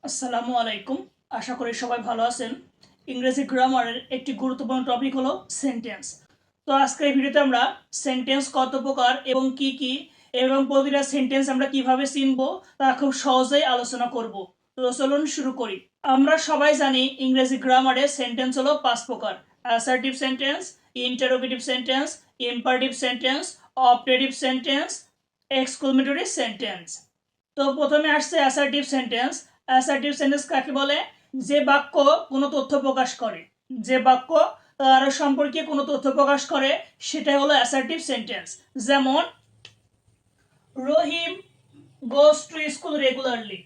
আসসালামু আলাইকুম। আশা করি সবাই ভালো আছেন। ইংরেজি গ্রামারের একটি গুরুত্বপূর্ণ টপিক হলো সেন্টেন্স। তো আজকের এই ভিডিওতে আমরা সেন্টেন্স কত প্রকার এবং কি কি এবং প্রতিটা সেন্টেন্স আমরা কিভাবে চিনবো তা খুব সহজেই আলোচনা করব। তো চলুন শুরু করি। আমরা সবাই জানি ইংরেজি গ্রামারে সেন্টেন্স হলো 5 প্রকার: assertive sentence, interrogative sentence, imperative sentence, objective sentence, exclamatory sentence. তো প্রথমে আসছে অ্যাসার্টিভ সেন্টেন্স। অ্যাসার্টিভ সেন্টেন্স কাকে বলে? যে বাক্য কোনো তথ্য প্রকাশ করে, যে বাক্য তার সম্পর্কে কোনো তথ্য প্রকাশ করে সেটাই হলো অ্যাসার্টিভ সেন্টেন্স। যেমন Rahim goes to school regularly.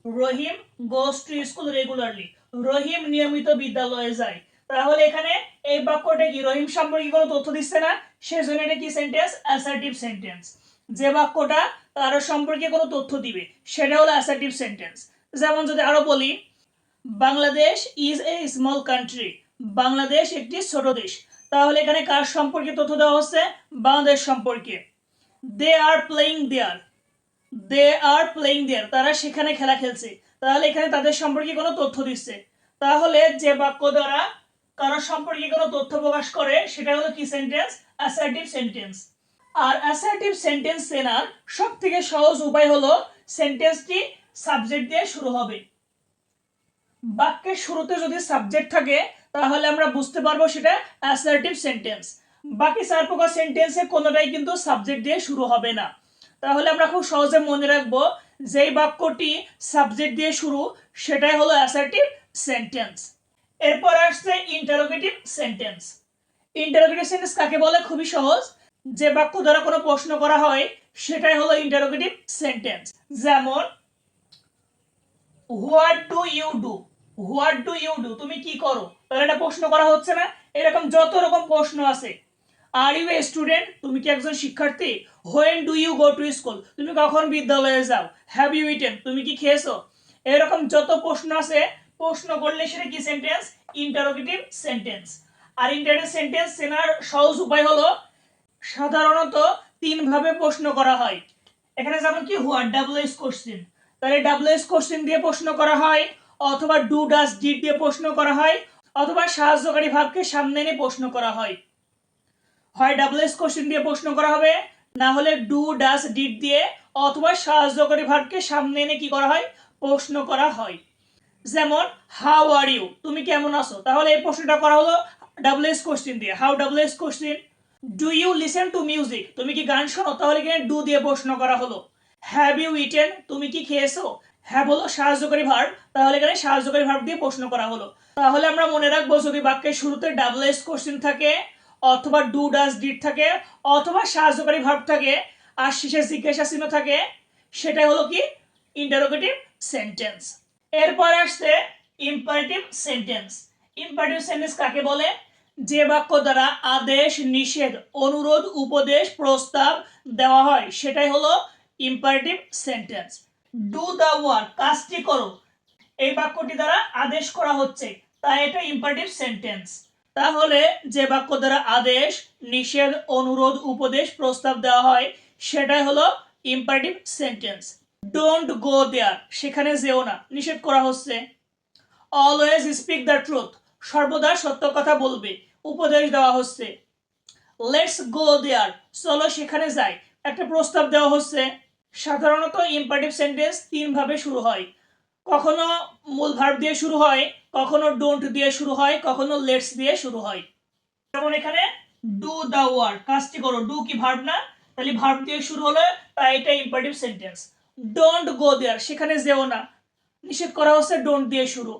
Rahim goes to school regularly, Rahim নিয়মিত বিদ্যালয়ে যায়। তাহলে এখানে এই বাক্যটা কি রহিম সম্পর্কে কোনো তথ্য দিচ্ছে না, সেজন্য এটা কি সেন্টেন্স? Assertive sentence. যে বাক্যটা তার সম্পর্কে কোনো তথ্য দিবে সেটা হলো অ্যাসার্টিভ সেন্টেন্স। যেমন যদি আরো বলি, Bangladesh is a small country. Bangladesh একটি ছোট দেশ। তাহলে এখানে কার সম্পর্কে তথ্য দেওয়া হচ্ছে? বাংলাদেশ সম্পর্কে। দে are playing there. They are playing দেয়ার, তারা সেখানে খেলা খেলছে। তাহলে এখানে তাদের সম্পর্কে কোনো তথ্য দিচ্ছে। তাহলে যে বাক্য দ্বারা কারো সম্পর্কে কোনো তথ্য প্রকাশ করে সেটা হলো কি সেন্টেন্স? Assertive sentence. আর অ্যাসার্টিভ সেন্টেন্স চেনার সব থেকে সহজ উপায় হলো সেন্টেন্সটি সাবজেক্ট দিয়ে শুরু হবে। বাক্যের শুরুতে যদি সাবজেক্ট থাকে তাহলে আমরা বুঝতে পারবো সেটা অ্যাসার্টিভ সেন্টেন্স। বাকি 4 প্রকার সেন্টেন্সে কোনোটাই কিন্তু সাবজেক্ট দিয়ে শুরু হবে না। তাহলে আমরা খুব সহজে মনে রাখবো যেই বাক্যটি সাবজেক্ট দিয়ে শুরু সেটাই হলো অ্যাসার্টিভ সেন্টেন্স। এরপর আসছে ইন্টারোগেটিভ সেন্টেন্স। ইন্টারোগেটিভ সেন্টেন্স কাকে বলে? খুবই সহজ। যে বাক্য দ্বারা কোনো প্রশ্ন করা হয় সেটাই হলো ইন্টারোগেটিভ সেন্টেন্স। যেমন what do you do. What do you do, তুমি কি করো? তাহলে এটা প্রশ্ন করা হচ্ছে না? এরকম যত রকম প্রশ্ন আছে। আর ইউ এ স্টুডেন্ট, তুমি কি একজন শিক্ষার্থী? When do you go to school, তুমি কখন বিদ্যালয়ে যাও? হ্যাভ ইউ ইটেন, তুমি কি খেয়েছো? এরকম যত প্রশ্ন আছে, প্রশ্ন করলে সেটা কি সেন্টেন্স? Interrogative sentence. আর ইন্টারোগেটিভ সেন্টেন্স চেনার সহজ উপায় হলো সাধারণত 3 ভাবে প্রশ্ন করা হয়। এখানে যেমন কি হোয়াট, ডাব্লিউএস কোশ্চেন, তাহলে ডাব্লিউএস কোশ্চেন দিয়ে প্রশ্ন করা হয়, অথবা ডু ডাস ডিড দিয়ে প্রশ্ন করা হয়, অথবা সাহায্যকারী ভাবকে সামনে এনে প্রশ্ন করা হয়। হয় ডাব্লিউএস কোশ্চেন দিয়ে প্রশ্ন করা হবে, না হলে ডু ডাস ডিড দিয়ে, অথবা সাহায্যকারী ভাবকে সামনে এনে কি করা হয়? প্রশ্ন করা হয়। যেমন হাউ আর ইউ, তুমি কেমন আছো? তাহলে এই প্রশ্নটা করা হলো ডাব্লিউএস কোশ্চেন দিয়ে, হাউ ডাব্লিউএস question. Do you listen to music, তুমি কি গান শোনো? তাহলে এখানে ডু দিয়ে প্রশ্ন করা হলো। হ্যাভ ইউ ইটেন, তুমি কি খেয়েছো? হ্যাভ হলো সাহায্যকারী ভার্ব, তাহলে এখানে সাহায্যকারী ভার্ব দিয়ে প্রশ্ন করা হলো। তাহলে আমরা মনে রাখবো যদি বাক্যের শুরুতে ডাব্লিউএস কোশ্চেন থাকে, অথবা ডু ডাস ডিড থাকে, অথবা সাহায্যকারী ভার্ব থাকে, আর শেষে জিজ্ঞাসা চিহ্ন থাকে, সেটা হলো কি ইন্টারোগেটিভ সেন্টেন্স। এরপর আসছে ইম্পারেটিভ সেন্টেন্স। ইম্পারেটিভ সেন্টেন্স কাকে বলে? যে বাক্য দ্বারা আদেশ, নিষেধ, অনুরোধ, উপদেশ, প্রস্তাব দেওয়া হয় সেটাই হলো imperative sentence. Do the work, কাজটি করো, এই বাক্যটি দ্বারা আদেশ করা হচ্ছে, তাই এটা ইম্পারেটিভ সেন্টেন্স। তাহলে যে বাক্য দ্বারা আদেশ, নিষেধ, অনুরোধ, উপদেশ, প্রস্তাব দেওয়া হয় সেটাই হলো ইম্পারেটিভ সেন্টেন্স। ডোন্ট গো দেয়ার, সেখানে যেও না, নিষেধ করা হচ্ছে। অলওয়েজ স্পিক দ্য ট্রুথ, সর্বদা সত্য কথা বলবে, উপদেশ দেওয়া হচ্ছে। লেটস গো দেয়ার, চলো সেখানে যাই, একটা প্রস্তাব দেওয়া হচ্ছে। সাধারণত ইম্পারেটিভ সেন্টেন্স 3 ভাবে শুরু হয়। কখনো মূল ভার্ব দিয়ে শুরু হয়, কখনো ডোন্ট দিয়ে শুরু হয়, কখনো লেটস দিয়ে শুরু হয়। যেমন এখানে ডু দ্য ওয়ার্ক, কাজটি করো, ডু কি ভার্ব না? তাহলে ভার্ব দিয়ে শুরু হলো, তাই এটা ইম্পারেটিভ সেন্টেন্স। ডোন্ট গো দেয়ার, সেখানে যেও না, নিষেধ করা হচ্ছে, ডোন্ট দিয়ে শুরু।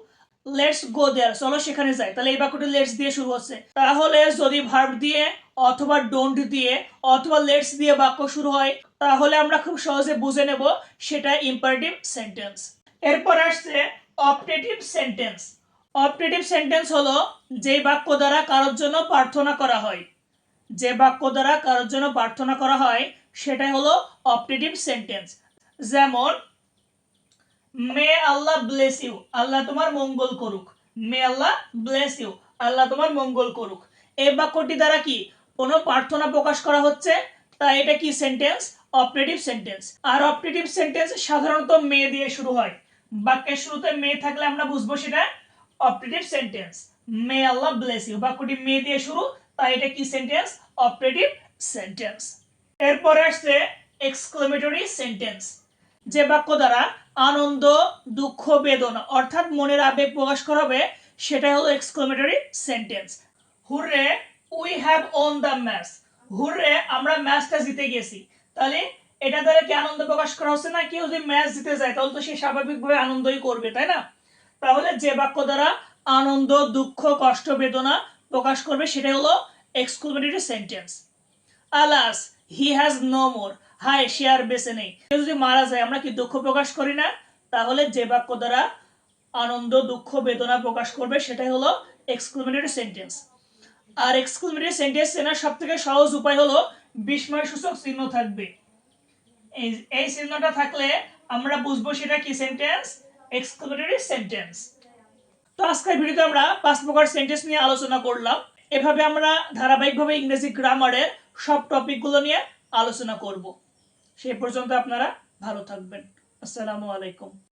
লেটস গো দেয়ার, চলো সেখানে যাই, তাহলে এই বাক্যটি লেটস দিয়ে শুরু হচ্ছে। তাহলে যদি ভার্ব দিয়ে, অথবা ডোন্ট দিয়ে, অথবা লেটস দিয়ে বাক্য শুরু হয়, তাহলে আমরা খুব সহজে বুঝে নেব সেটা ইম্পারেটিভ সেন্টেন্স। এরপর আসছে অবজেক্টিভ সেন্টেন্স। অবজেক্টিভ সেন্টেন্স হলো যে বাক্য দ্বারা কারোর জন্য প্রার্থনা করা হয়। যে বাক্য দ্বারা কারোর জন্য প্রার্থনা করা হয় সেটাই হলো অবজেক্টিভ সেন্টেন্স। যেমন মে আল্লাহ ব্লেস ইউ, আল্লাহ তোমার মঙ্গল করুক। মে আল্লাহ ব্লেস ইউ, আল্লাহ তোমার মঙ্গল করুক। এই বাক্যটি দ্বারা কি কোনো প্রার্থনা প্রকাশ করা হচ্ছে, তাই এটা কি সেন্টেন্স? Objective sentence. আর অবজেক্টিভ সেন্টেন্স সাধারণত মে দিয়ে শুরু হয়। বাক্যের শুরুতে মে থাকলে আমরা বুঝবো সেটা operative sentence. May Allah bless you, বাক্যটি মে দিয়ে শুরু, তাই এটা কি সেন্টেন্স? Operative sentence. এরপরে আসছে এক্সক্লেমেটরি সেন্টেন্স, যে বাক্য দ্বারা আনন্দ, দুঃখ, বেদনা অর্থাৎ মনের আবেগ প্রকাশ করা হবে সেটাই হলো exclamatory sentence. Hurray we have won the match, hurray আমরা ম্যাচটা জিতে গেছি। তাহলে এটা দ্বারা কি আনন্দ প্রকাশ করা হচ্ছে না? কেউ যদি ম্যাচ জিতে যায় তাহলে তো সে স্বাভাবিকভাবে আনন্দই করবে, তাই না? তাহলে যে বাক্য দ্বারা আনন্দ, দুঃখ, কষ্ট, বেদনা প্রকাশ করবে সেটাই হলো exclamatory sentence. Alas he has no more, হায় সে আর বেঁচে নেই। কেউ যদি মারা যায় আমরা কি দুঃখ প্রকাশ করি না? তাহলে যে বাক্য দ্বারা আনন্দ, দুঃখ, বেদনা প্রকাশ করবে সেটাই হলো এক্সক্লেমেটরি সেন্টেন্স। আর এক্সক্লেমেটরি সেন্টেন্স চেনার সব থেকে সহজ উপায় হলো বিস্ময়সূচক চিহ্ন থাকবে। এই চিহ্নটা থাকলে আমরা বুঝবো সেটা কি সেন্টেন্স? Exclamatory sentence. তো আজকের ভিডিওতে আমরা 5 প্রকার সেন্টেন্স নিয়ে আলোচনা করলাম। এভাবে আমরা ধারাবাহিকভাবে ইংরেজি গ্রামারের সব টপিকগুলো নিয়ে আলোচনা করব। সেই পর্যন্ত আপনারা ভালো থাকবেন। আসসালামু আলাইকুম।